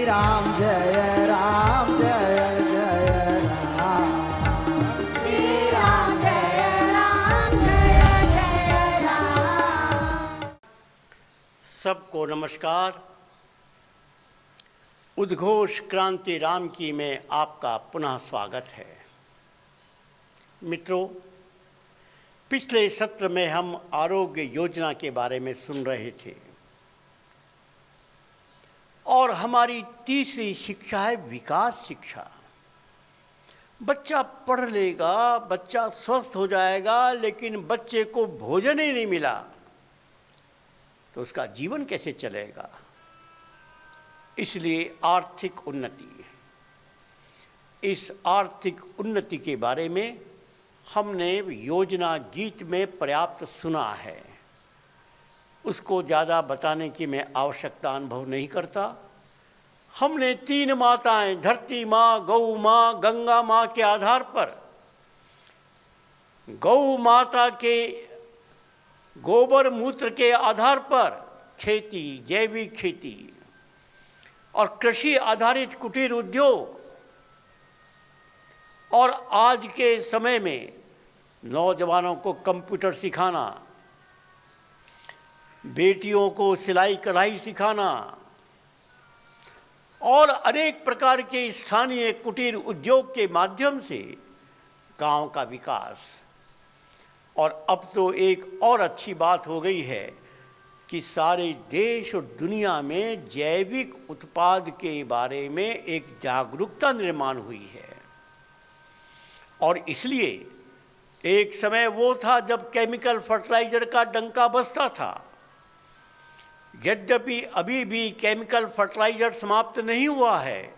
राम जय राम जय जय राम। श्री राम जय राम जय जय राम। सबको नमस्कार। उद्घोष क्रांति राम की में आपका पुनः स्वागत है। मित्रों, पिछले सत्र में हम आरोग्य योजना के बारे में सुन रहे थे और हमारी तीसरी शिक्षा है विकास शिक्षा। बच्चा पढ़ लेगा, बच्चा स्वस्थ हो जाएगा, लेकिन बच्चे को भोजन ही नहीं मिला तो उसका जीवन कैसे चलेगा। इसलिए आर्थिक उन्नति, इस आर्थिक उन्नति के बारे में हमने योजना गीत में पर्याप्त सुना है। उसको ज़्यादा बताने की मैं आवश्यकता अनुभव नहीं करता। हमने तीन माताएं, धरती माँ, गौ माँ, गंगा माँ के आधार पर गौ माता के गोबर मूत्र के आधार पर खेती, जैविक खेती और कृषि आधारित कुटीर उद्योग और आज के समय में नौजवानों को कंप्यूटर सिखाना, बेटियों को सिलाई कढ़ाई सिखाना और अनेक प्रकार के स्थानीय कुटीर उद्योग के माध्यम से गांव का विकास। और अब तो एक और अच्छी बात हो गई है कि सारे देश और दुनिया में जैविक उत्पाद के बारे में एक जागरूकता निर्माण हुई है। और इसलिए एक समय वो था जब केमिकल फर्टिलाइज़र का डंका बजता था। यद्यपि अभी भी केमिकल फर्टिलाइज़र समाप्त नहीं हुआ है,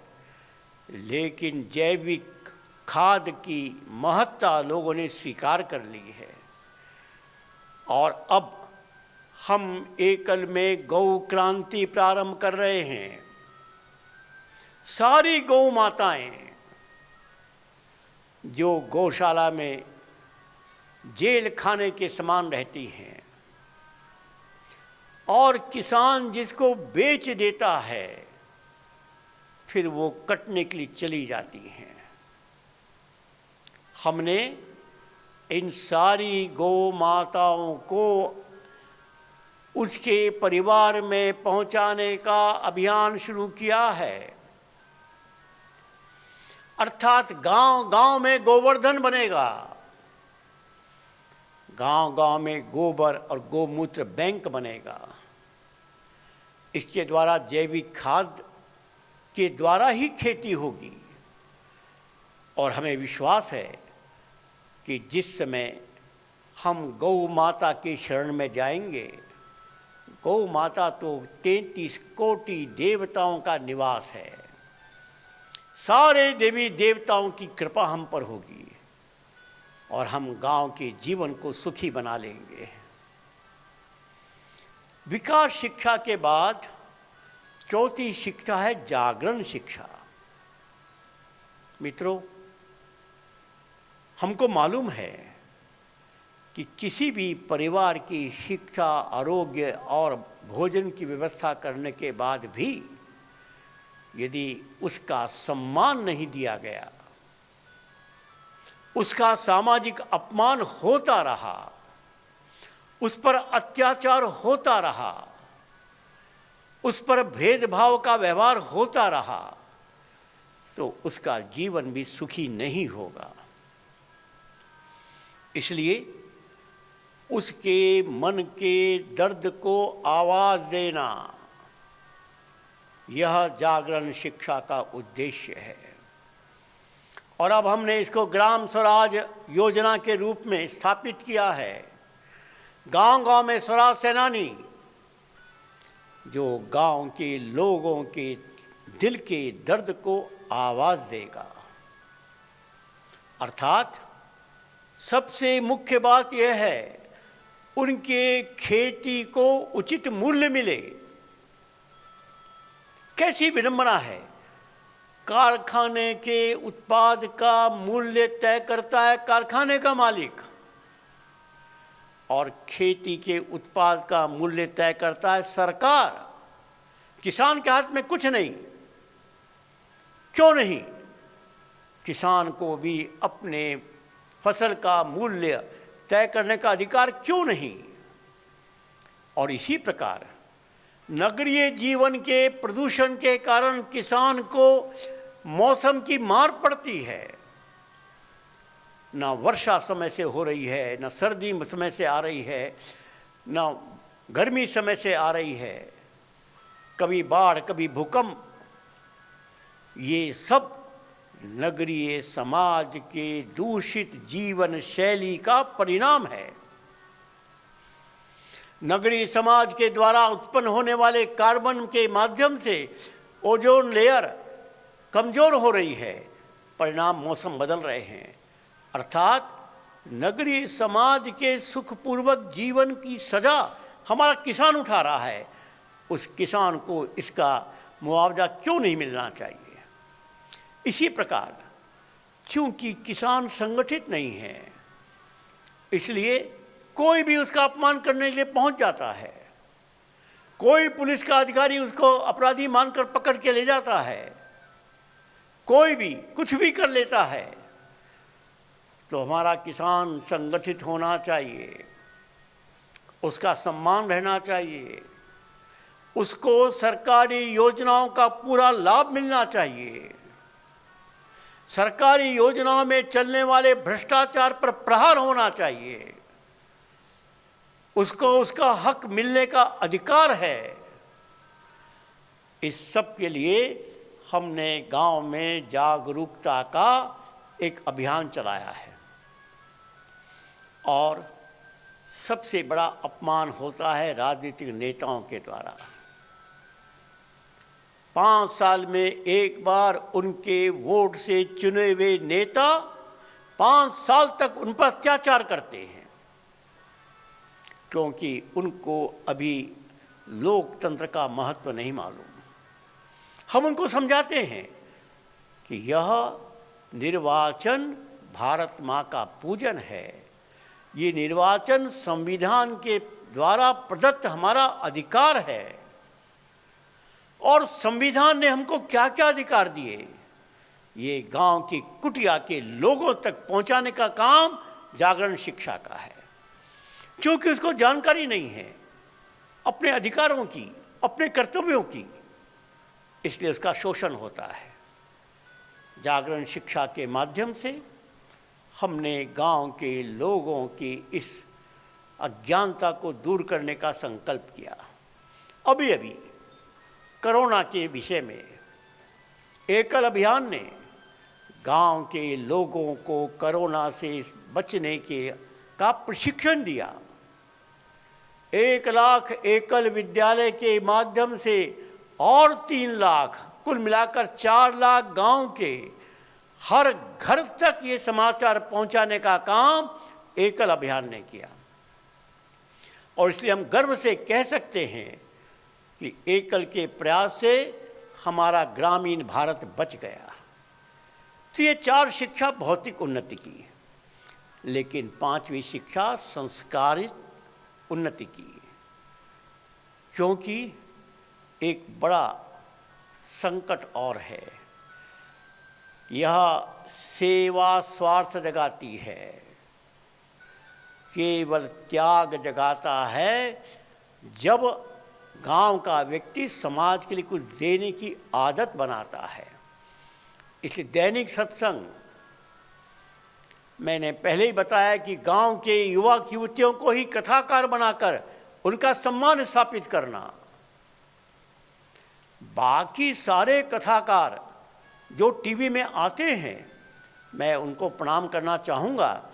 लेकिन जैविक खाद की महत्ता लोगों ने स्वीकार कर ली है। और अब हम एकल में गौ क्रांति प्रारंभ कर रहे हैं। सारी गौ माताएं जो गौशाला में जेल खाने के समान रहती हैं और किसान जिसको बेच देता है फिर वो कटने के लिए चली जाती हैं। हमने इन सारी गौ माताओं को उसके परिवार में पहुंचाने का अभियान शुरू किया है। अर्थात गांव-गांव में गोवर्धन बनेगा। गांव-गांव में गोबर और गोमूत्र बैंक बनेगा। इसके द्वारा जैविक खाद के द्वारा ही खेती होगी। और हमें विश्वास है कि जिस समय हम गौ माता की शरण में जाएंगे, गौ माता तो 33 कोटि देवताओं का निवास है। सारे देवी देवताओं की कृपा हम पर होगी और हम गांव के जीवन को सुखी बना लेंगे। विकास शिक्षा के बाद चौथी शिक्षा है जागरण शिक्षा। मित्रों, हमको मालूम है कि किसी भी परिवार की शिक्षा, आरोग्य और भोजन की व्यवस्था करने के बाद भी यदि उसका सम्मान नहीं दिया गया, उसका सामाजिक अपमान होता रहा, उस पर अत्याचार होता रहा, उस पर भेदभाव का व्यवहार होता रहा, तो उसका जीवन भी सुखी नहीं होगा। इसलिए उसके मन के दर्द को आवाज़ देना, यह जागरण शिक्षा का उद्देश्य है। और अब हमने इसको ग्राम स्वराज योजना के रूप में स्थापित किया है। गांव-गांव में स्वराज सेनानी जो गांव के लोगों के दिल के दर्द को आवाज़ देगा। अर्थात सबसे मुख्य बात यह है उनके खेती को उचित मूल्य मिले। कैसी विडंबना है, कारखाने के उत्पाद का मूल्य तय करता है कारखाने का मालिक और खेती के उत्पाद का मूल्य तय करता है सरकार। किसान के हाथ में कुछ नहीं। क्यों नहीं किसान को भी अपने फसल का मूल्य तय करने का अधिकार क्यों नहीं? और इसी प्रकार नगरीय जीवन के प्रदूषण के कारण किसान को मौसम की मार पड़ती है। ना वर्षा समय से हो रही है, ना सर्दी समय से आ रही है, ना गर्मी समय से आ रही है, कभी बाढ़ कभी भूकंप। ये सब नगरीय समाज के दूषित जीवन शैली का परिणाम है। नगरीय समाज के द्वारा उत्पन्न होने वाले कार्बन के माध्यम से ओजोन लेयर कमज़ोर हो रही है, परिणाम मौसम बदल रहे हैं। अर्थात नगरीय समाज के सुखपूर्वक जीवन की सजा हमारा किसान उठा रहा है। उस किसान को इसका मुआवजा क्यों नहीं मिलना चाहिए? इसी प्रकार चूंकि किसान संगठित नहीं है, इसलिए कोई भी उसका अपमान करने के लिए पहुंच जाता है। कोई पुलिस का अधिकारी उसको अपराधी मानकर पकड़ के ले जाता है, कोई भी कुछ भी कर लेता है। तो हमारा किसान संगठित होना चाहिए, उसका सम्मान रहना चाहिए, उसको सरकारी योजनाओं का पूरा लाभ मिलना चाहिए, सरकारी योजनाओं में चलने वाले भ्रष्टाचार पर प्रहार होना चाहिए, उसको उसका हक मिलने का अधिकार है। इस सब के लिए हमने गांव में जागरूकता का एक अभियान चलाया है। और सबसे बड़ा अपमान होता है राजनीतिक नेताओं के द्वारा। 5 साल में एक बार उनके वोट से चुने हुए नेता 5 साल तक उन पर अत्याचार करते हैं, क्योंकि उनको अभी लोकतंत्र का महत्व नहीं मालूम। हम उनको समझाते हैं कि यह निर्वाचन भारत माँ का पूजन है, ये निर्वाचन संविधान के द्वारा प्रदत्त हमारा अधिकार है। और संविधान ने हमको क्या क्या अधिकार दिए, ये गांव की कुटिया के लोगों तक पहुंचाने का काम जागरण शिक्षा का है। क्योंकि उसको जानकारी नहीं है अपने अधिकारों की, अपने कर्तव्यों की, इसलिए उसका शोषण होता है। जागरण शिक्षा के माध्यम से हमने गांव के लोगों की इस अज्ञानता को दूर करने का संकल्प किया। अभी अभी कोरोना के विषय में एकल अभियान ने गांव के लोगों को कोरोना से बचने का प्रशिक्षण दिया। 1 लाख एकल विद्यालय के माध्यम से और 3 लाख, कुल मिलाकर 4 लाख गांव के हर घर तक ये समाचार पहुंचाने का काम एकल अभियान ने किया। और इसलिए हम गर्व से कह सकते हैं कि एकल के प्रयास से हमारा ग्रामीण भारत बच गया। तो ये 4 शिक्षा भौतिक उन्नति की, लेकिन 5वीं शिक्षा संस्कारित उन्नति की। क्योंकि एक बड़ा संकट और है, यह सेवा स्वार्थ जगाती है, केवल त्याग जगाता है जब गांव का व्यक्ति समाज के लिए कुछ देने की आदत बनाता है। इसलिए दैनिक सत्संग, मैंने पहले ही बताया कि गांव के युवक युवतियों को ही कथाकार बनाकर उनका सम्मान स्थापित करना। बाकी सारे कथाकार जो टीवी में आते हैं, मैं उनको प्रणाम करना चाहूँगा,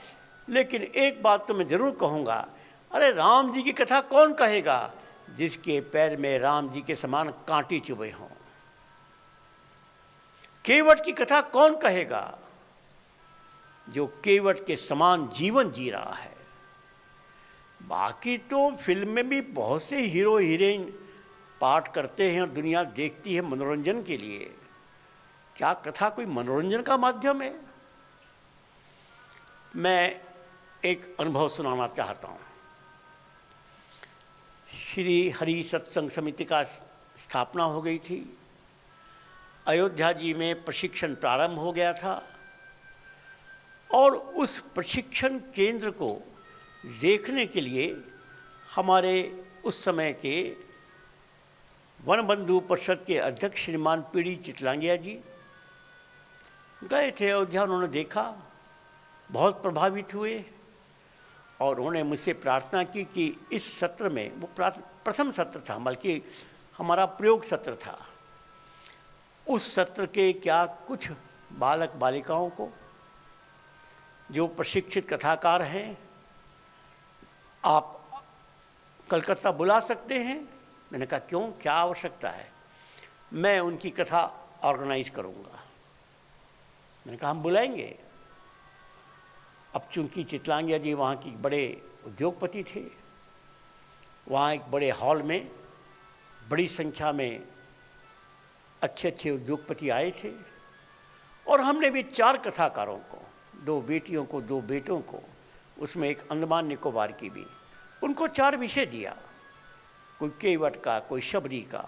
लेकिन एक बात तो मैं ज़रूर कहूँगा, अरे राम जी की कथा कौन कहेगा जिसके पैर में राम जी के समान कांटे चुभे हों? केवट की कथा कौन कहेगा जो केवट के समान जीवन जी रहा है? बाकी तो फिल्म में भी बहुत से हीरो हीरोइन पाठ करते हैं और दुनिया देखती है मनोरंजन के लिए। क्या कथा कोई मनोरंजन का माध्यम है? मैं एक अनुभव सुनाना चाहता हूँ। श्री हरि सत्संग समिति का स्थापना हो गई थी अयोध्या जी में प्रशिक्षण प्रारंभ हो गया था और उस प्रशिक्षण केंद्र को देखने के लिए हमारे उस समय के वन बंधु परिषद के अध्यक्ष श्रीमान पीडी चितलांगिया जी गए थे अयोध्या। उन्होंने देखा, बहुत प्रभावित हुए और उन्होंने मुझसे प्रार्थना की कि इस सत्र में, वो प्रथम सत्र था बल्कि हमारा प्रयोग सत्र था, उस सत्र के क्या कुछ बालक बालिकाओं को जो प्रशिक्षित कथाकार हैं आप कलकत्ता बुला सकते हैं। मैंने कहा क्यों, क्या आवश्यकता है, मैं उनकी कथा ऑर्गेनाइज करूँगा। मैंने कहा हम बुलाएंगे। अब चूंकि चितलांगिया जी वहाँ की बड़े उद्योगपति थे, वहाँ एक बड़े हॉल में बड़ी संख्या में अच्छे अच्छे उद्योगपति आए थे और हमने भी 4 कथाकारों को, 2 बेटियों को, 2 बेटों को, उसमें एक अंडमान निकोबार की भी, उनको 4 विषय दिया, कोई केवट का, कोई शबरी का,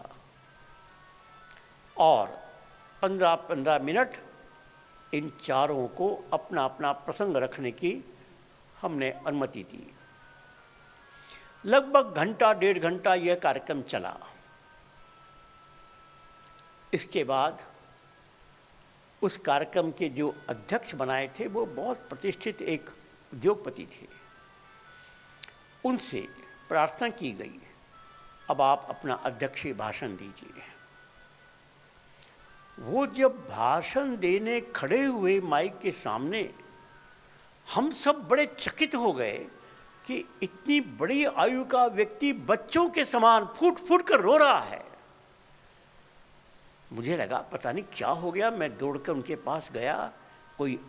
और 15-15 मिनट इन चारों को अपना अपना प्रसंग रखने की हमने अनुमति दी। लगभग घंटा 1.5 घंटा यह कार्यक्रम चला। इसके बाद उस कार्यक्रम के जो अध्यक्ष बनाए थे वो बहुत प्रतिष्ठित एक उद्योगपति थे। उनसे प्रार्थना की गई, अब आप अपना अध्यक्षीय भाषण दीजिए। वो जब भाषण देने खड़े हुए माइक के सामने, हम सब बड़े चकित हो गए कि इतनी बड़ी आयु का व्यक्ति बच्चों के समान फूट फूट कर रो रहा है। मुझे लगा पता नहीं क्या हो गया। मैं दौड़कर उनके पास गया, कोई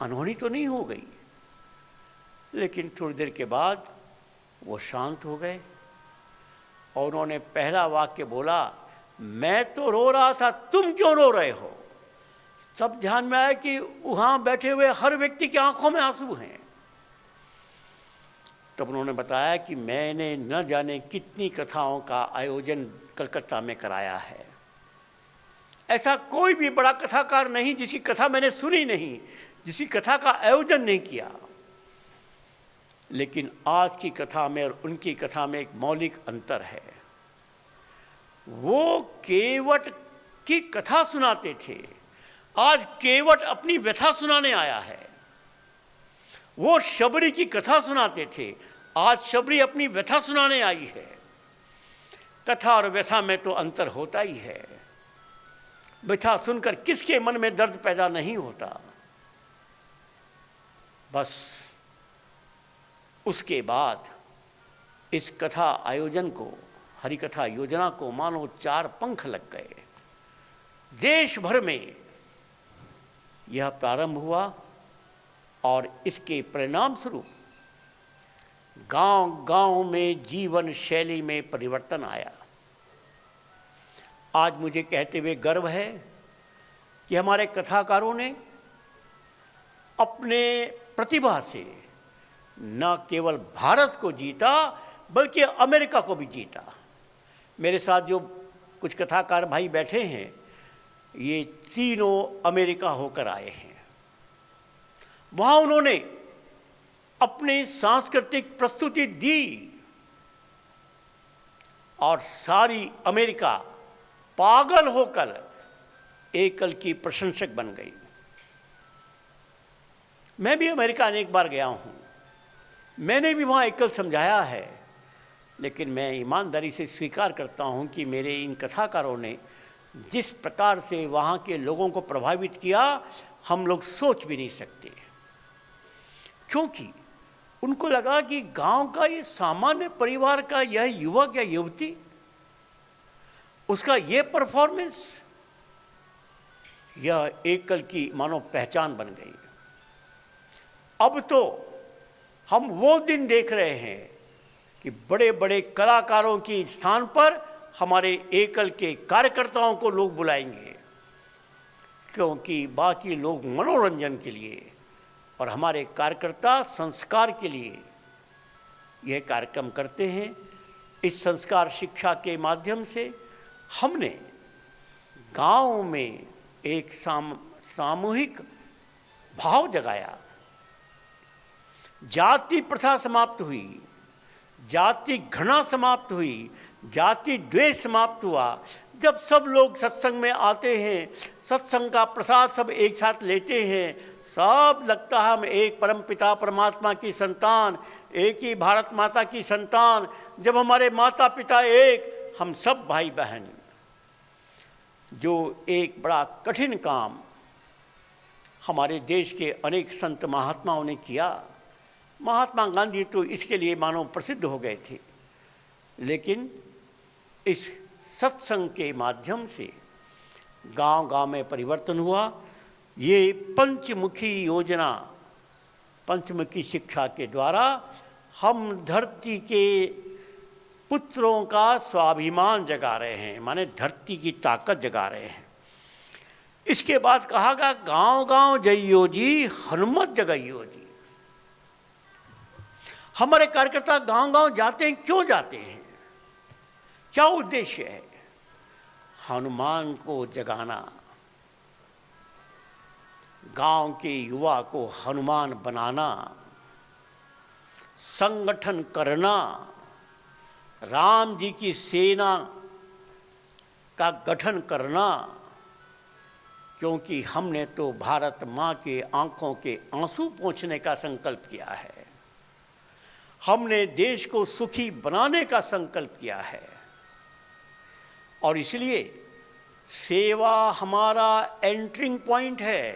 अनहोनी तो नहीं हो गई। लेकिन थोड़ी देर के बाद वो शांत हो गए और उन्होंने पहला वाक्य बोला, मैं तो रो रहा था, तुम क्यों रो रहे हो। तब ध्यान में आया कि वहाँ बैठे हुए हर व्यक्ति की आंखों में आंसू हैं। तब उन्होंने बताया कि मैंने न जाने कितनी कथाओं का आयोजन कलकत्ता में कराया है, ऐसा कोई भी बड़ा कथाकार नहीं जिसकी कथा मैंने सुनी नहीं, जिसकी कथा का आयोजन नहीं किया। लेकिन आज की कथा में और उनकी कथा में एक मौलिक अंतर है। वो केवट की कथा सुनाते थे, आज केवट अपनी व्यथा सुनाने आया है। वो शबरी की कथा सुनाते थे, आज शबरी अपनी व्यथा सुनाने आई है। कथा और व्यथा में तो अंतर होता ही है। व्यथा सुनकर किसके मन में दर्द पैदा नहीं होता। बस उसके बाद इस कथा आयोजन को, हरि कथा योजना को मानो 4 पंख लग गए। देश भर में यह प्रारंभ हुआ और इसके परिणाम स्वरूप गांव-गांव में जीवन शैली में परिवर्तन आया। आज मुझे कहते हुए गर्व है कि हमारे कथाकारों ने अपने प्रतिभा से न केवल भारत को जीता बल्कि अमेरिका को भी जीता। मेरे साथ जो कुछ कथाकार भाई बैठे हैं, ये तीनों अमेरिका होकर आए हैं। वहाँ उन्होंने अपनी सांस्कृतिक प्रस्तुति दी और सारी अमेरिका पागल होकर एकल की प्रशंसक बन गई। मैं भी अमेरिका अनेक बार गया हूँ, मैंने भी वहाँ एकल समझाया है, लेकिन मैं ईमानदारी से स्वीकार करता हूँ कि मेरे इन कथाकारों ने जिस प्रकार से वहाँ के लोगों को प्रभावित किया, हम लोग सोच भी नहीं सकते। क्योंकि उनको लगा कि गांव का ये सामान्य परिवार का यह युवक या युवती, उसका ये परफॉर्मेंस, यह एकल की मानो पहचान बन गई। अब तो हम वो दिन देख रहे हैं कि बड़े बड़े कलाकारों के स्थान पर हमारे एकल के कार्यकर्ताओं को लोग बुलाएंगे, क्योंकि बाकी लोग मनोरंजन के लिए और हमारे कार्यकर्ता संस्कार के लिए यह कार्यक्रम करते हैं। इस संस्कार शिक्षा के माध्यम से हमने गांव में एक सामूहिक भाव जगाया। जाति प्रथा समाप्त हुई, जाति घृणा समाप्त हुई, जाति द्वेष समाप्त हुआ। जब सब लोग सत्संग में आते हैं, सत्संग का प्रसाद सब एक साथ लेते हैं, सब लगता है हम एक परम पिता परमात्मा की संतान, एक ही भारत माता की संतान। जब हमारे माता पिता एक, हम सब भाई बहन। जो एक बड़ा कठिन काम हमारे देश के अनेक संत महात्माओं ने किया। महात्मा गांधी तो इसके लिए मानो प्रसिद्ध हो गए थे, लेकिन इस सत्संग के माध्यम से गांव-गांव में परिवर्तन हुआ। ये पंचमुखी योजना, पंचमुखी शिक्षा के द्वारा हम धरती के पुत्रों का स्वाभिमान जगा रहे हैं, माने धरती की ताकत जगा रहे हैं। इसके बाद कहा गया गांव-गांव जइयो जी, हनुमत जगाइयो जी। हमारे कार्यकर्ता गांव-गांव जाते हैं, क्यों जाते हैं, क्या उद्देश्य है? हनुमान को जगाना, गांव के युवा को हनुमान बनाना, संगठन करना, राम जी की सेना का गठन करना। क्योंकि हमने तो भारत माँ के आंखों के आंसू पोंछने का संकल्प किया है, हमने देश को सुखी बनाने का संकल्प किया है, और इसलिए सेवा हमारा एंट्रिंग पॉइंट है,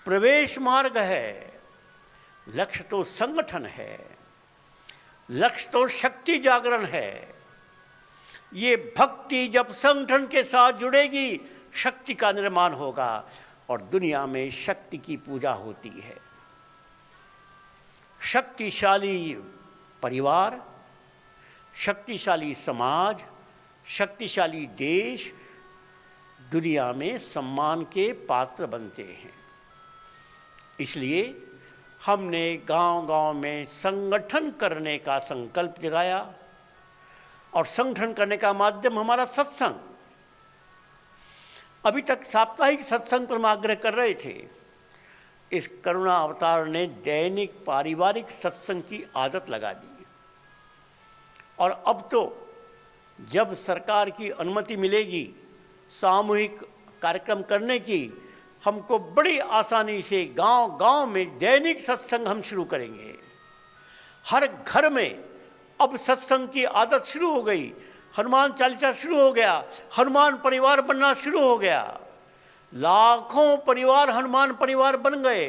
प्रवेश मार्ग है। लक्ष्य तो संगठन है, लक्ष्य तो शक्ति जागरण है। ये भक्ति जब संगठन के साथ जुड़ेगी, शक्ति का निर्माण होगा, और दुनिया में शक्ति की पूजा होती है। शक्तिशाली परिवार, शक्तिशाली समाज, शक्तिशाली देश दुनिया में सम्मान के पात्र बनते हैं। इसलिए हमने गांव-गांव में संगठन करने का संकल्प जगाया, और संगठन करने का माध्यम हमारा सत्संग। अभी तक साप्ताहिक सत्संग पर हम आग्रह कर रहे थे। इस करुणा अवतार ने दैनिक पारिवारिक सत्संग की आदत लगा दी, और अब तो जब सरकार की अनुमति मिलेगी सामूहिक कार्यक्रम करने की, हमको बड़ी आसानी से गांव-गांव में दैनिक सत्संग हम शुरू करेंगे। हर घर में अब सत्संग की आदत शुरू हो गई, हनुमान चालीसा शुरू हो गया, हनुमान परिवार बनना शुरू हो गया। लाखों परिवार हनुमान परिवार बन गए,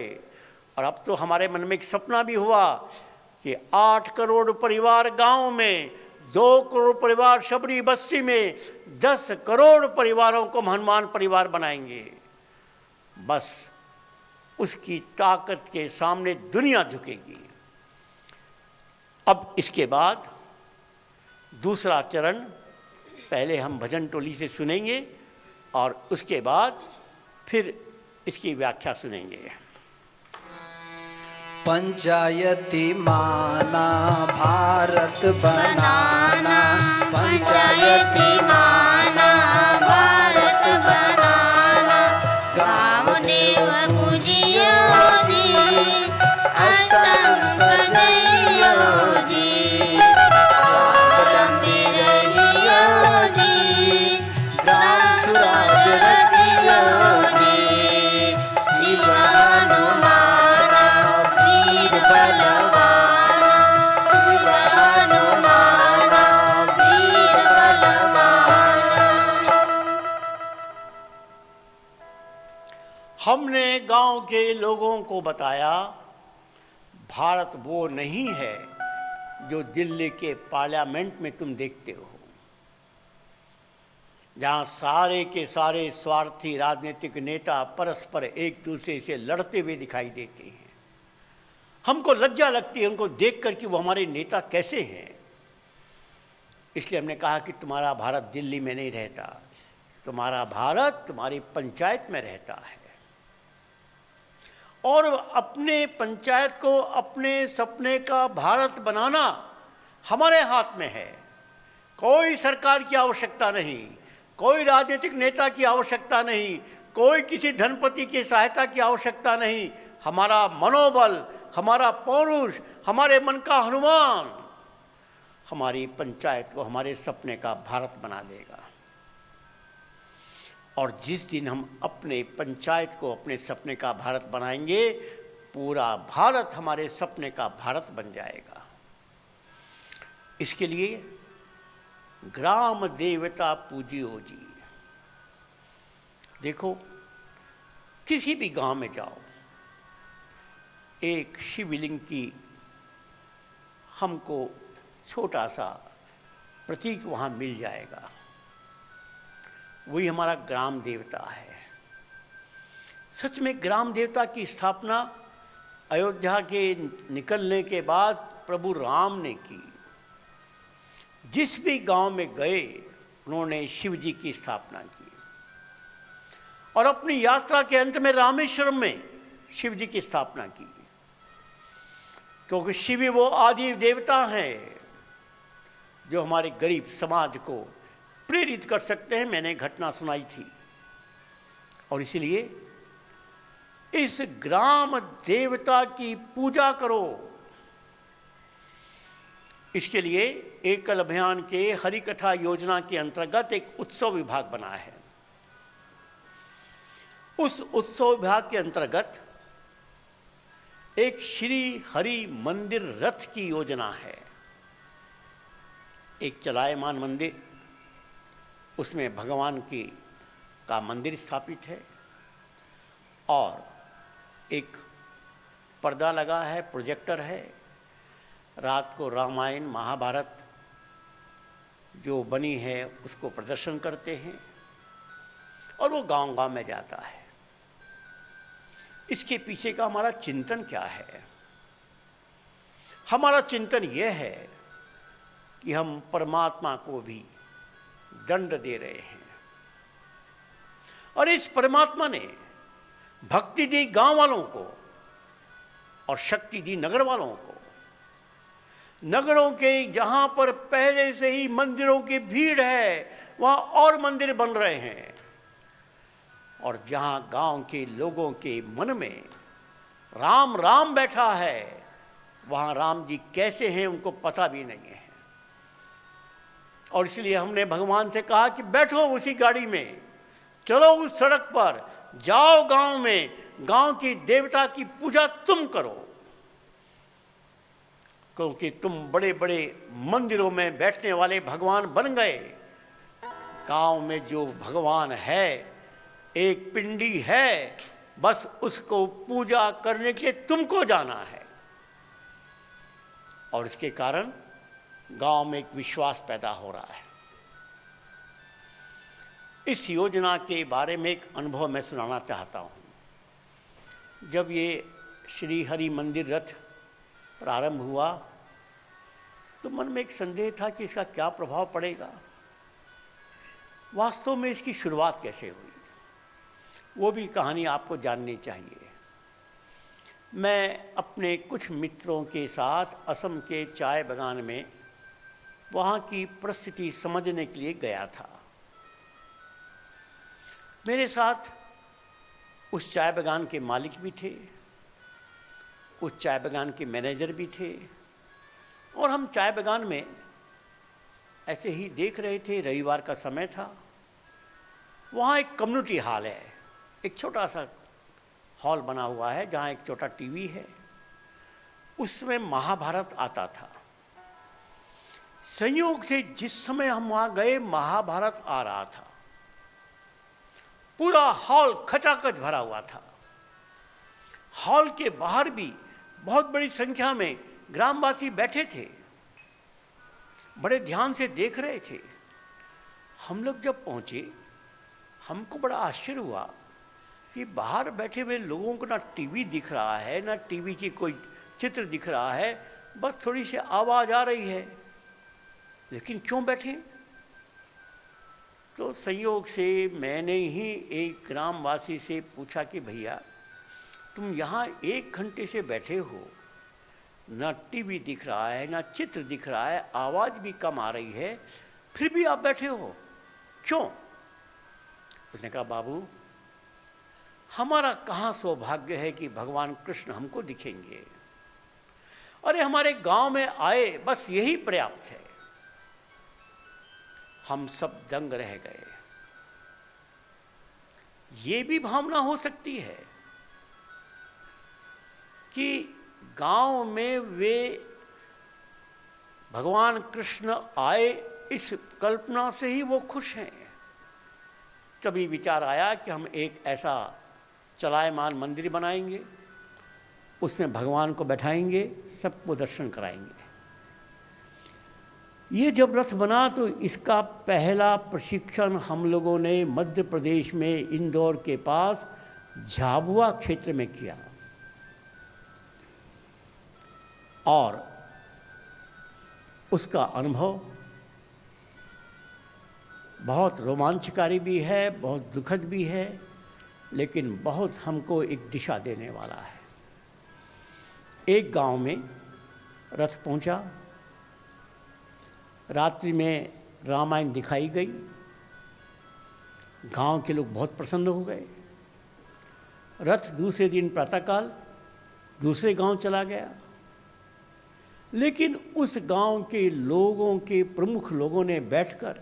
और अब तो हमारे मन में एक सपना भी हुआ कि 8 करोड़ परिवार गांव में, 2 करोड़ परिवार शबरी बस्ती में, 10 करोड़ परिवारों को हम हनुमान परिवार बनाएंगे। बस उसकी ताकत के सामने दुनिया झुकेगी। अब इसके बाद दूसरा चरण पहले हम भजन टोली से सुनेंगे, और उसके बाद फिर इसकी व्याख्या सुनेंगे। पंचायती माना भारत बनाना, पंचायती माना भारत बनाना, गाँव देव पूजियो जी, अष्टंग सजइयो जी, स्वावलंबी रहियो जी, ग्राम स्वराज रचियो जी, शिव हनुमाना वीर बलवाना, शिव हनुमाना वीर बलवाना। हमने गांव के लोगों को बताया, भारत वो नहीं है जो दिल्ली के पार्लियामेंट में तुम देखते हो, जहाँ सारे के सारे स्वार्थी राजनीतिक नेता परस्पर एक दूसरे से लड़ते हुए दिखाई देते हैं। हमको लज्जा लगती है उनको देखकर कि वो हमारे नेता कैसे हैं। इसलिए हमने कहा कि तुम्हारा भारत दिल्ली में नहीं रहता, तुम्हारा भारत तुम्हारी पंचायत में रहता है, और अपने पंचायत को अपने सपने का भारत बनाना हमारे हाथ में है। कोई सरकार की आवश्यकता नहीं, कोई राजनीतिक नेता की आवश्यकता नहीं, कोई किसी धनपति की सहायता की आवश्यकता नहीं। हमारा मनोबल, हमारा पौरुष, हमारे मन का हनुमान हमारी पंचायत को हमारे सपने का भारत बना देगा। और जिस दिन हम अपने पंचायत को अपने सपने का भारत बनाएंगे, पूरा भारत हमारे सपने का भारत बन जाएगा। इसके लिए ग्राम देवता पूजियो जी। देखो, किसी भी गांव में जाओ, एक शिवलिंग की हमको छोटा सा प्रतीक वहाँ मिल जाएगा। वही हमारा ग्राम देवता है। सच में ग्राम देवता की स्थापना अयोध्या के निकलने के बाद प्रभु राम ने की। जिस भी गांव में गए उन्होंने शिव जी की स्थापना की, और अपनी यात्रा के अंत में रामेश्वरम में शिव जी की स्थापना की, क्योंकि शिव ही वो आदि देवता हैं जो हमारे गरीब समाज को प्रेरित कर सकते हैं। मैंने घटना सुनाई थी। और इसलिए इस ग्राम देवता की पूजा करो। इसके लिए एकल अभियान के हरि कथा योजना के अंतर्गत एक उत्सव विभाग बना है। उस उत्सव विभाग के अंतर्गत एक श्री हरि मंदिर रथ की योजना है। एक चलायमान मंदिर, उसमें भगवान की का मंदिर स्थापित है, और एक पर्दा लगा है, प्रोजेक्टर है। रात को रामायण महाभारत जो बनी है उसको प्रदर्शन करते हैं, और वो गांव-गांव में जाता है। इसके पीछे का हमारा चिंतन क्या है? हमारा चिंतन यह है कि हम परमात्मा को भी दंड दे रहे हैं, और इस परमात्मा ने भक्ति दी गांव वालों को और शक्ति दी नगर वालों को। नगरों के जहां पर पहले से ही मंदिरों की भीड़ है, वहां और मंदिर बन रहे हैं, और जहां गांव के लोगों के मन में राम राम बैठा है, वहां राम जी कैसे हैं उनको पता भी नहीं है। और इसलिए हमने भगवान से कहा कि बैठो उसी गाड़ी में, चलो उस सड़क पर, जाओ गांव में, गांव की देवता की पूजा तुम करो, क्योंकि तुम बड़े बड़े मंदिरों में बैठने वाले भगवान बन गए। गांव में जो भगवान है, एक पिंडी है, बस उसको पूजा करने के लिए तुमको जाना है। और इसके कारण गांव में एक विश्वास पैदा हो रहा है। इस योजना के बारे में एक अनुभव मैं सुनाना चाहता हूँ। जब ये श्री हरि मंदिर रथ प्रारंभ हुआ तो मन में एक संदेह था कि इसका क्या प्रभाव पड़ेगा। वास्तव में इसकी शुरुआत कैसे हुई, वो भी कहानी आपको जाननी चाहिए। मैं अपने कुछ मित्रों के साथ असम के चाय बागान में वहाँ की परिस्थिति समझने के लिए गया था। मेरे साथ उस चाय बागान के मालिक भी थे, उस चाय बागान के मैनेजर भी थे, और हम चाय बागान में ऐसे ही देख रहे थे। रविवार का समय था। वहाँ एक कम्युनिटी हॉल है, एक छोटा सा हॉल बना हुआ है जहाँ एक छोटा टीवी है। उसमें महाभारत आता था। संयोग से जिस समय हम वहाँ गए, महाभारत आ रहा था। पूरा हॉल खचाखच भरा हुआ था। हॉल के बाहर भी बहुत बड़ी संख्या में ग्रामवासी बैठे थे, बड़े ध्यान से देख रहे थे। हम लोग जब पहुँचे, हमको बड़ा आश्चर्य हुआ कि बाहर बैठे हुए लोगों को ना टीवी दिख रहा है, ना टीवी की कोई चित्र दिख रहा है, बस थोड़ी सी आवाज़ आ रही है। लेकिन क्यों बैठे? तो संयोग से मैंने ही एक ग्रामवासी से पूछा कि भैया, तुम यहाँ 1 घंटे से बैठे हो, ना टीवी दिख रहा है, ना चित्र दिख रहा है, आवाज़ भी कम आ रही है, फिर भी आप बैठे हो, क्यों? उसने कहा, बाबू हमारा कहाँ सौभाग्य है कि भगवान कृष्ण हमको दिखेंगे। अरे हमारे गांव में आए, बस यही पर्याप्त है। हम सब दंग रह गए। ये भी भावना हो सकती है कि गांव में वे भगवान कृष्ण आए, इस कल्पना से ही वो खुश हैं। तभी विचार आया कि हम एक ऐसा चलायमान मंदिर बनाएंगे, उसमें भगवान को बैठाएंगे, सबको दर्शन कराएंगे। ये जब रथ बना तो इसका पहला प्रशिक्षण हम लोगों ने मध्य प्रदेश में इंदौर के पास झाबुआ क्षेत्र में किया। और उसका अनुभव बहुत रोमांचकारी भी है, बहुत दुखद भी है, लेकिन बहुत हमको एक दिशा देने वाला है। एक गांव में रथ पहुंचा, रात्रि में रामायण दिखाई गई। गांव के लोग बहुत प्रसन्न हो गए। रथ दूसरे दिन प्रातःकाल दूसरे गांव चला गया। लेकिन उस गांव के लोगों के प्रमुख लोगों ने बैठकर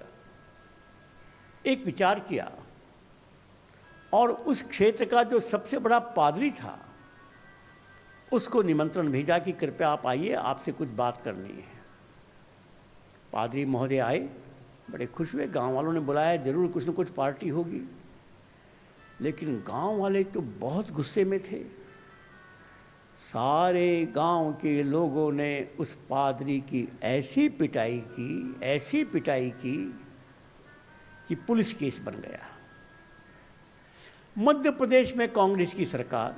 एक विचार किया और उस क्षेत्र का जो सबसे बड़ा पादरी था उसको निमंत्रण भेजा कि कृपया आप आइए, आपसे कुछ बात करनी है। पादरी महोदय आए, बड़े खुश हुए। गांव वालों ने बुलाया, जरूर कुछ न कुछ पार्टी होगी। लेकिन गांव वाले तो बहुत गुस्से में थे। सारे गांव के लोगों ने उस पादरी की ऐसी पिटाई की कि पुलिस केस बन गया। मध्य प्रदेश में कांग्रेस की सरकार,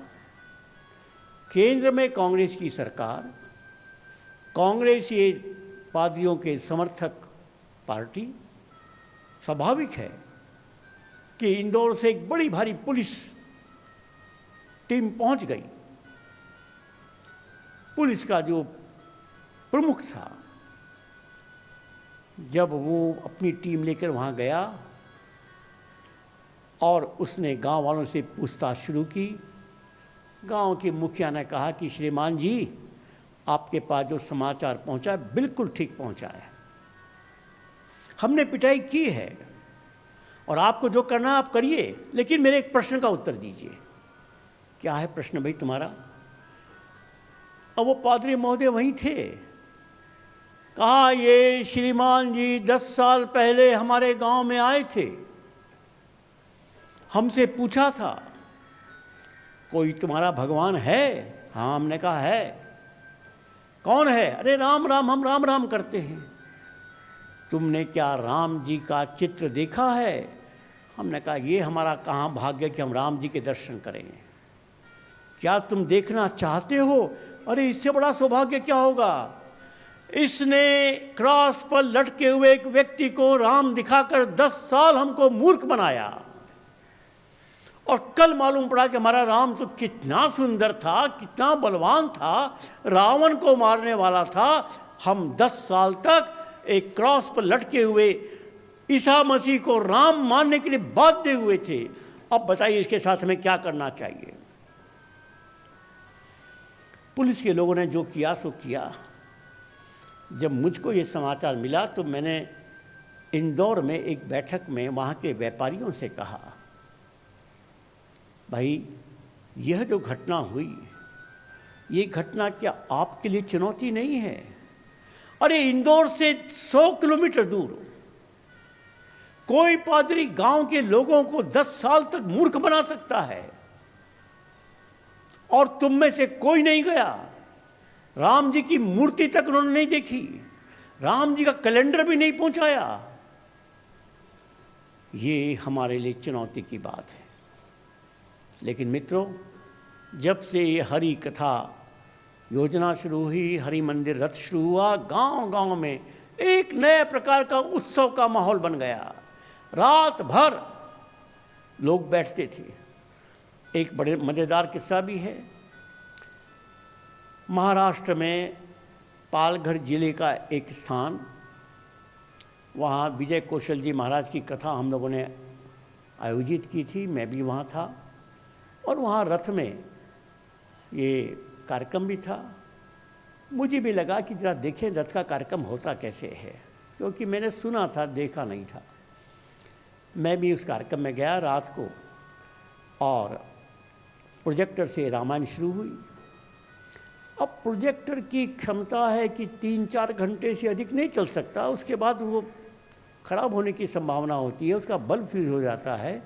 केंद्र में कांग्रेस की सरकार, कांग्रेस ये पादरियों के समर्थक पार्टी, स्वाभाविक है कि इंदौर से एक बड़ी भारी पुलिस टीम पहुंच गई। पुलिस का जो प्रमुख था, जब वो अपनी टीम लेकर वहाँ गया और उसने गांव वालों से पूछताछ शुरू की, गांव के मुखिया ने कहा कि श्रीमान जी, आपके पास जो समाचार पहुंचा है बिल्कुल ठीक पहुंचा है। हमने पिटाई की है और आपको जो करना है आप करिए, लेकिन मेरे एक प्रश्न का उत्तर दीजिए। क्या है प्रश्न भाई तुम्हारा? और वो पादरी महोदय वहीं थे। कहा, ये श्रीमान जी 10 साल पहले हमारे गांव में आए थे, हमसे पूछा था कोई तुम्हारा भगवान है? हाँ, हमने कहा है। कौन है? अरे राम राम, हम राम राम करते हैं। तुमने क्या राम जी का चित्र देखा है? हमने कहा, ये हमारा कहाँ भाग्य कि हम राम जी के दर्शन करेंगे। क्या तुम देखना चाहते हो? अरे इससे बड़ा सौभाग्य क्या होगा। इसने क्रॉस पर लटके हुए एक व्यक्ति को राम दिखाकर 10 साल हमको मूर्ख बनाया, और कल मालूम पड़ा कि हमारा राम तो कितना सुंदर था, कितना बलवान था, रावण को मारने वाला था। हम 10 साल तक एक क्रॉस पर लटके हुए ईसा मसीह को राम मानने के लिए बाध्य हुए थे। अब बताइए इसके साथ हमें क्या करना चाहिए? पुलिस के लोगों ने जो किया सो किया। जब मुझको ये समाचार मिला तो मैंने इंदौर में एक बैठक में वहाँ के व्यापारियों से कहा, भाई यह जो घटना हुई, ये घटना क्या आपके लिए चुनौती नहीं है? अरे इंदौर से 100 किलोमीटर दूर कोई पादरी गांव के लोगों को 10 साल तक मूर्ख बना सकता है, और तुम में से कोई नहीं गया। राम जी की मूर्ति तक उन्होंने नहीं देखी, राम जी का कैलेंडर भी नहीं पहुंचाया। ये हमारे लिए चुनौती की बात है। लेकिन मित्रों, जब से ये हरि कथा योजना शुरू हुई, हरि मंदिर रथ शुरू हुआ, गांव गांव में एक नए प्रकार का उत्सव का माहौल बन गया। रात भर लोग बैठते थे। एक बड़े मज़ेदार किस्सा भी है। महाराष्ट्र में पालघर जिले का एक स्थान, वहाँ विजय कौशल जी महाराज की कथा हम लोगों ने आयोजित की थी, मैं भी वहाँ था और वहाँ रथ में ये कार्यक्रम भी था। मुझे भी लगा कि जरा देखें रथ का कार्यक्रम होता कैसे है, क्योंकि मैंने सुना था, देखा नहीं था। मैं भी उस कार्यक्रम में गया रात को और प्रोजेक्टर से रामायण शुरू हुई। अब प्रोजेक्टर की क्षमता है कि 3-4 घंटे से अधिक नहीं चल सकता, उसके बाद वो खराब होने की संभावना होती है, उसका बल्ब फ्यूज हो जाता है।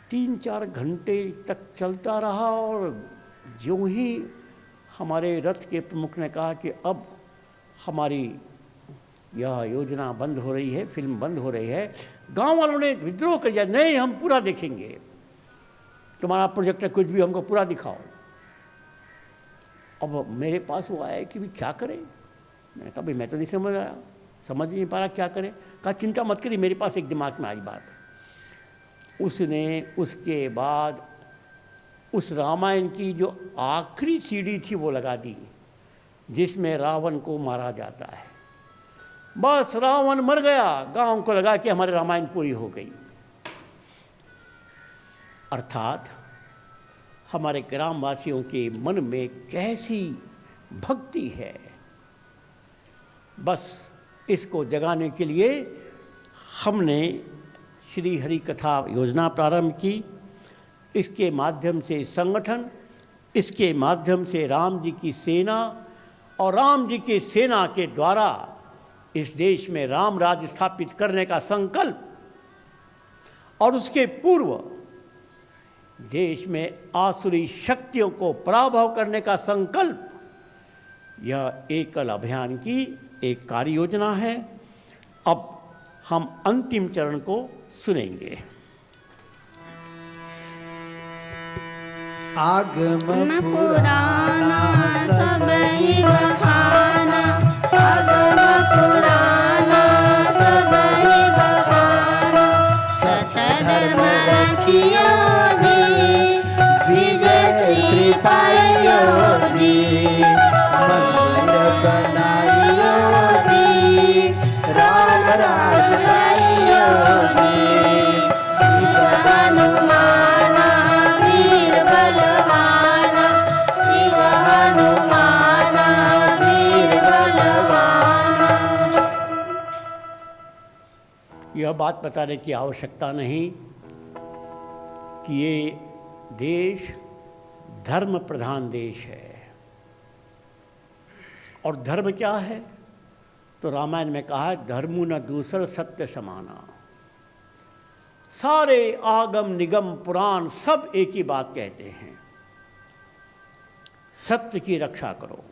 3-4 घंटे तक चलता रहा और यूँ ही हमारे रथ के प्रमुख ने कहा कि अब हमारी यह योजना बंद हो रही है, फिल्म बंद हो रही है। गांव वालों ने विद्रोह कर दिया, नहीं हम पूरा देखेंगे, तुम्हारा प्रोजेक्टर कुछ भी हमको पूरा दिखाओ। अब मेरे पास वो आया कि भी क्या करें। मैंने कहा भाई मैं तो नहीं समझ नहीं पा रहा क्या करें। कहा चिंता मत करिए, मेरे पास एक दिमाग में आई बात। उसने उसके बाद उस रामायण की जो आखिरी सीढ़ी थी वो लगा दी, जिसमें रावण को मारा जाता है। बस रावण मर गया, गांव को लगा कि हमारी रामायण पूरी हो गई। अर्थात हमारे ग्रामवासियों के मन में कैसी भक्ति है, बस इसको जगाने के लिए हमने श्री हरि कथा योजना प्रारंभ की। इसके माध्यम से संगठन, इसके माध्यम से राम जी की सेना और राम जी की सेना के द्वारा इस देश में राम राज्य स्थापित करने का संकल्प, और उसके पूर्व देश में आसुरी शक्तियों को पराभव करने का संकल्प, यह एकल अभियान की एक कार्य योजना है। अब हम अंतिम चरण को सुनेंगे। आगम पुराना सब ही बखाना, आगम पुराना सब ही बखाना, सत धर्म रखियो जी, विजय श्री पाइयो जी, मंदिर बनाइयो जी, राम राज गाइयो जी, शिव हनुमाना वीर बलवाना, शिव हनुमाना वीर बलवाना। यह बात बताने की आवश्यकता नहीं कि ये देश धर्म प्रधान देश है। और धर्म क्या है? तो रामायण में कहा है धर्मु न दूसर सत्य समाना। सारे आगम निगम पुराण सब एक ही बात कहते हैं, सत्य की रक्षा करो।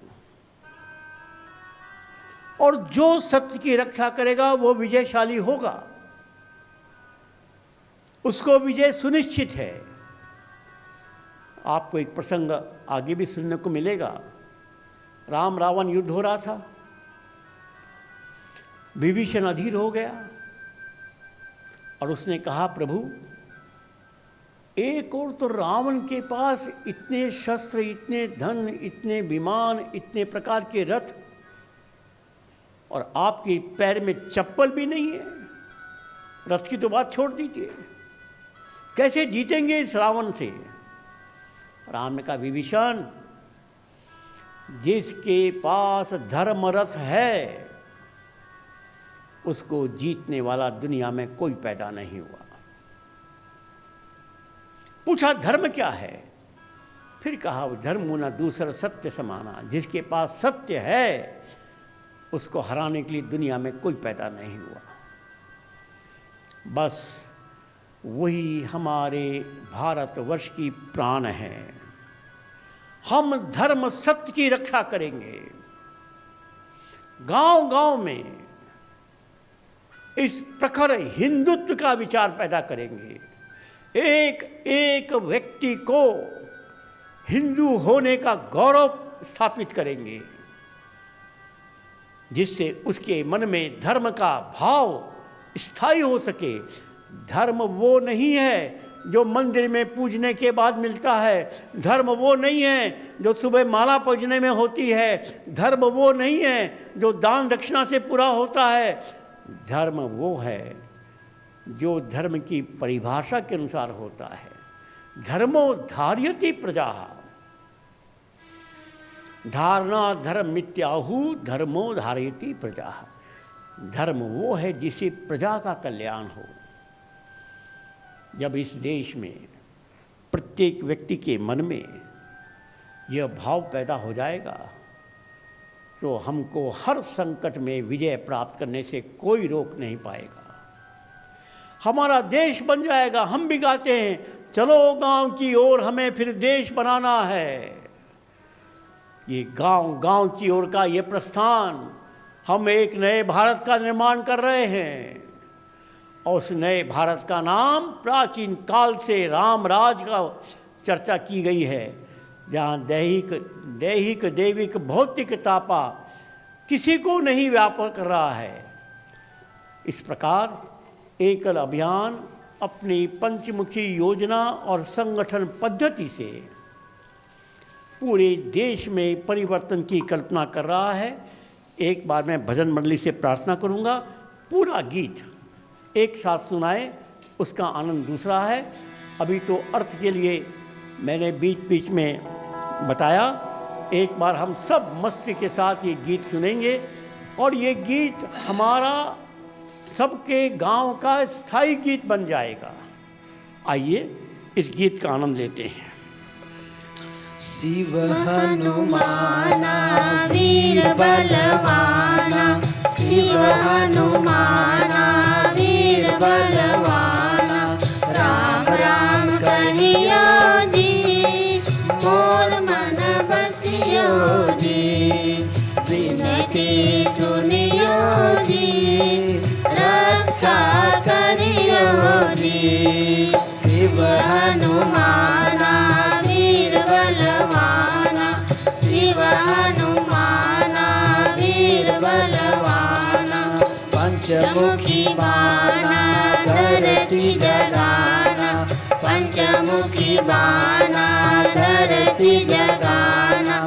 और जो सत्य की रक्षा करेगा वो विजयशाली होगा, उसको विजय सुनिश्चित है। आपको एक प्रसंग आगे भी सुनने को मिलेगा। राम रावण युद्ध हो रहा था, विभीषण अधीर हो गया और उसने कहा प्रभु, एक और तो रावण के पास इतने शस्त्र, इतने धन, इतने विमान, इतने प्रकार के रथ, और आपके पैर में चप्पल भी नहीं है। रथ की तो बात छोड़ दीजिए, कैसे जीतेंगे इस रावण से? राम ने कहा विभीषण, जिसके पास धर्म रथ है उसको जीतने वाला दुनिया में कोई पैदा नहीं हुआ। पूछा धर्म क्या है? फिर कहा धर्म न दूसर सत्य समाना। जिसके पास सत्य है उसको हराने के लिए दुनिया में कोई पैदा नहीं हुआ। बस वही हमारे भारतवर्ष की प्राण है। हम धर्म सत्य की रक्षा करेंगे, गांव गांव में इस प्रखर हिंदुत्व का विचार पैदा करेंगे। एक एक व्यक्ति को हिंदू होने का गौरव स्थापित करेंगे, जिससे उसके मन में धर्म का भाव स्थायी हो सके। धर्म वो नहीं है जो मंदिर में पूजने के बाद मिलता है, धर्म वो नहीं है जो सुबह माला पूजने में होती है, धर्म वो नहीं है जो दान दक्षिणा से पूरा होता है। धर्म वो है जो धर्म की परिभाषा के अनुसार होता है। धर्मो धार्यति प्रजा, धारणा धर्म मित्याहु धर्मो धार्यति प्रजा। धर्म वो है जिसे प्रजा का कल्याण हो। जब इस देश में प्रत्येक व्यक्ति के मन में यह भाव पैदा हो जाएगा तो हमको हर संकट में विजय प्राप्त करने से कोई रोक नहीं पाएगा। हमारा देश बन जाएगा। हम भी गाते हैं, चलो गांव की ओर हमें फिर देश बनाना है। ये गांव की ओर का ये प्रस्थान, हम एक नए भारत का निर्माण कर रहे हैं। और उस नए भारत का नाम प्राचीन काल से राम राज का चर्चा की गई है, जहाँ दैहिक दैविक भौतिक तापा किसी को नहीं व्यापक कर रहा है। इस प्रकार एकल अभियान अपनी पंचमुखी योजना और संगठन पद्धति से पूरे देश में परिवर्तन की कल्पना कर रहा है। एक बार मैं भजन मंडली से प्रार्थना करूंगा, पूरा गीत एक साथ सुनाए, उसका आनंद दूसरा है। अभी तो अर्थ के लिए मैंने बीच बीच में बताया। एक बार हम सब मस्ती के साथ ये गीत सुनेंगे और ये गीत हमारा सबके गांव का स्थायी गीत बन जाएगा। आइए इस गीत का आनंद लेते हैं। शिव हनुमाना वीर बलवाना, शिव हनुमाना वीर बलवाना। राम राम कहियो जी, मोर मन बसियो जी। विनती सुनियो जी, रक्षा करियो जी। शिव हनुमाना वीर बलवाना, शिव हनुमाना वीर बलवाना। पंचमुखी बाना धरती जगाना, पंचमुखी बाना धरती जगाना।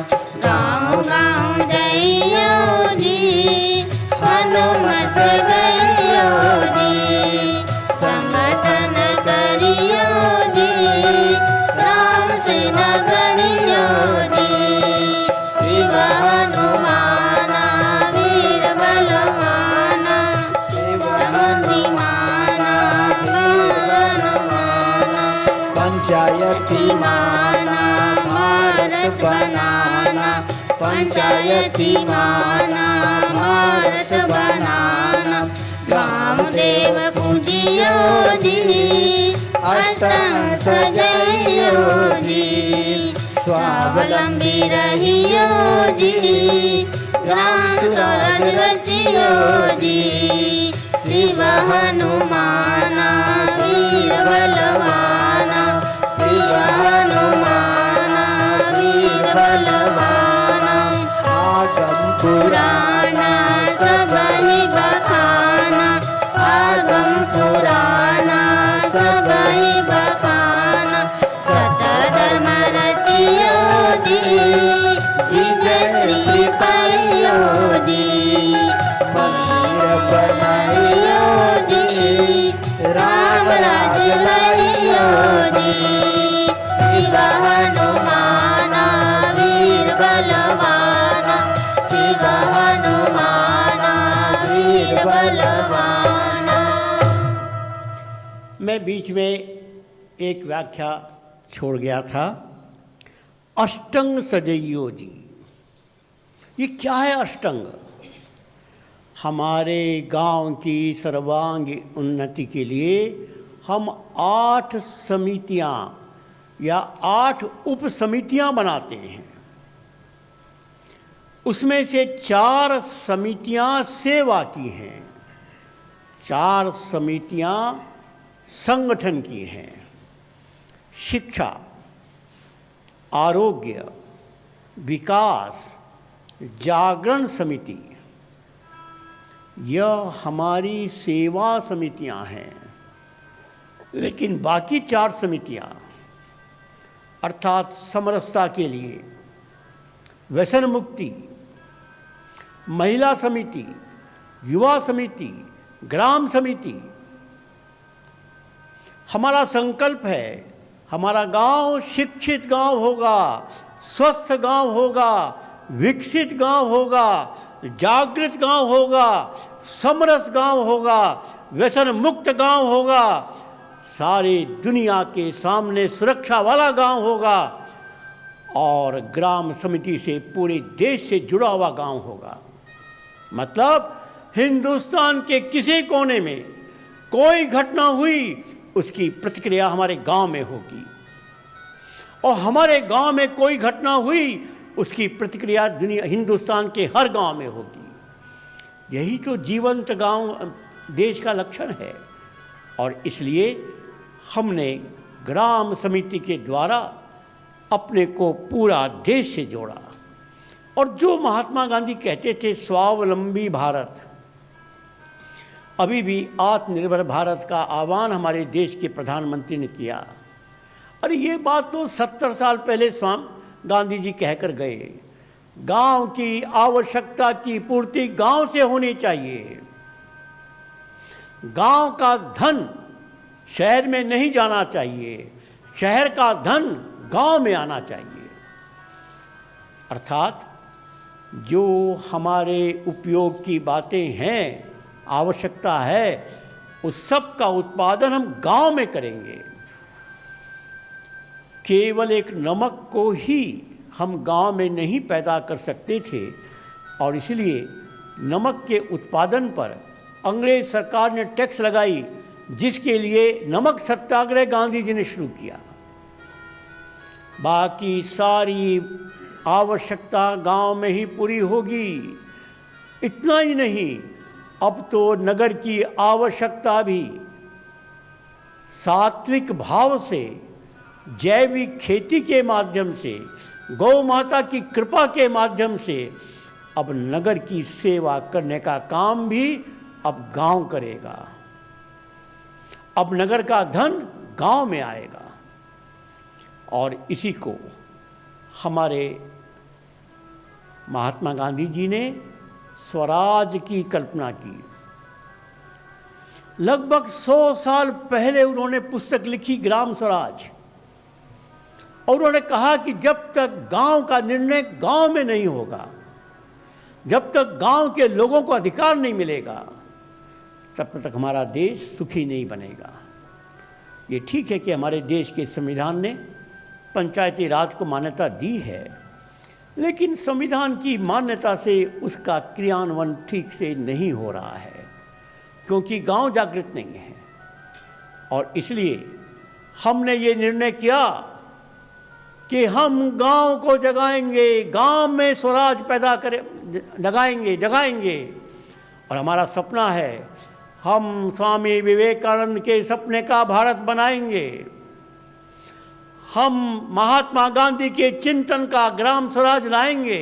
गाँव गाँव जइयो जी, हनुमत गइयो जी। संगठन करियो जी, राम सेना गढ़ियो जी। शिव हनुमाना वीर बलवाना, शिव हनुमाना वीर बलवाना। पंचायती माना भारत बनाना, पंचायती माना भारत बनाना। गाँव देव पूजियो जी, अस्तंग सजइयो जी। स्वावलंबी रहियो जी, ग्राम स्वराज रचियो जी। शिव हनुमाना वीर बलवाना, शिव हनुमाना वीर बलवाना। आगम पुराना सबहि बखाना, आगम पुराना सबहि बखाना। सतधर्म रचियो जी, विजय श्री पाइयो जी। वीर बनाइयो जी, राम राज लइयो जी। शिव हनुमाना वीर बलवाना, शिव हनुमाना वीर बलवाना। मैं बीच में एक व्याख्या छोड़ गया था, अष्टंग सजइयो जी। ये क्या है अष्टंग? हमारे गांव की सर्वांगी उन्नति के लिए हम 8 समितियां या 8 उप समितियां बनाते हैं। उसमें से 4 समितियां सेवा की हैं, 4 समितियां संगठन की हैं। शिक्षा, आरोग्य, विकास, जागरण समिति, यह हमारी सेवा समितियां हैं। लेकिन बाकी 4 समितियां अर्थात समरसता के लिए व्यसन मुक्ति, महिला समिति, युवा समिति, ग्राम समिति, हमारा संकल्प है, हमारा गांव शिक्षित गांव होगा, स्वस्थ गांव होगा, विकसित गांव होगा, जागृत गांव होगा, समरस गांव होगा, व्यसन मुक्त गांव होगा, सारी दुनिया के सामने सुरक्षा वाला गांव होगा और ग्राम समिति से पूरे देश से जुड़ा हुआ गांव होगा। मतलब हिंदुस्तान के किसी कोने में कोई घटना हुई, उसकी प्रतिक्रिया हमारे गांव में होगी, और हमारे गांव में कोई घटना हुई, उसकी प्रतिक्रिया दुनिया हिंदुस्तान के हर गांव में होगी। यही तो जीवंत गांव देश का लक्षण है। और इसलिए हमने ग्राम समिति के द्वारा अपने को पूरा देश से जोड़ा। और जो महात्मा गांधी कहते थे स्वावलंबी भारत, अभी भी आत्मनिर्भर भारत का आह्वान हमारे देश के प्रधानमंत्री ने किया। अरे ये बात तो 70 साल पहले स्वामी गांधी जी कहकर गए। गांव की आवश्यकता की पूर्ति गांव से होनी चाहिए। गांव का धन शहर में नहीं जाना चाहिए, शहर का धन गांव में आना चाहिए। अर्थात जो हमारे उपयोग की बातें हैं, आवश्यकता है, उस सब का उत्पादन हम गांव में करेंगे। केवल एक नमक को ही हम गांव में नहीं पैदा कर सकते थे, और इसलिए नमक के उत्पादन पर अंग्रेज सरकार ने टैक्स लगाई, जिसके लिए नमक सत्याग्रह गांधी जी ने शुरू किया। बाकी सारी आवश्यकता गांव में ही पूरी होगी। इतना ही नहीं, अब तो नगर की आवश्यकता भी सात्विक भाव से, जैविक खेती के माध्यम से, गौ माता की कृपा के माध्यम से अब नगर की सेवा करने का काम भी अब गांव करेगा। अब नगर का धन गांव में आएगा। और इसी को हमारे महात्मा गांधी जी ने स्वराज की कल्पना की। लगभग 100 साल पहले उन्होंने पुस्तक लिखी ग्राम स्वराज, और उन्होंने कहा कि जब तक गांव का निर्णय गांव में नहीं होगा, जब तक गांव के लोगों को अधिकार नहीं मिलेगा, तब तक हमारा देश सुखी नहीं बनेगा। ये ठीक है कि हमारे देश के संविधान ने पंचायती राज को मान्यता दी है, लेकिन संविधान की मान्यता से उसका क्रियान्वयन ठीक से नहीं हो रहा है, क्योंकि गांव जागृत नहीं है। और इसलिए हमने ये निर्णय किया कि हम गांव को जगाएंगे, गांव में स्वराज पैदा करें, जगाएंगे। और हमारा सपना है, हम स्वामी विवेकानंद के सपने का भारत बनाएंगे। हम महात्मा गांधी के चिंतन का ग्राम स्वराज लाएंगे।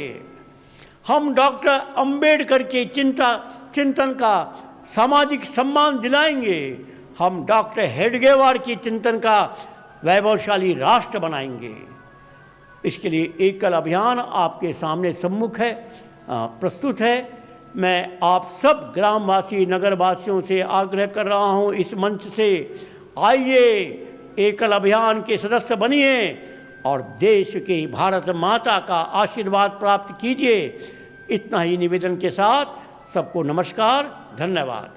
हम डॉक्टर अंबेडकर के चिंतन का सामाजिक सम्मान दिलाएंगे। हम डॉक्टर हेडगेवार की चिंतन का वैभवशाली राष्ट्र बनाएंगे। इसके लिए एकल अभियान आपके सामने सम्मुख है, प्रस्तुत है। मैं आप सब ग्रामवासी, नगरवासियों से आग्रह कर रहा हूं, इस मंच से आइए, एकल अभियान के सदस्य बनिए और देश की भारत माता का आशीर्वाद प्राप्त कीजिए। इतना ही निवेदन के साथ सबको नमस्कार, धन्यवाद।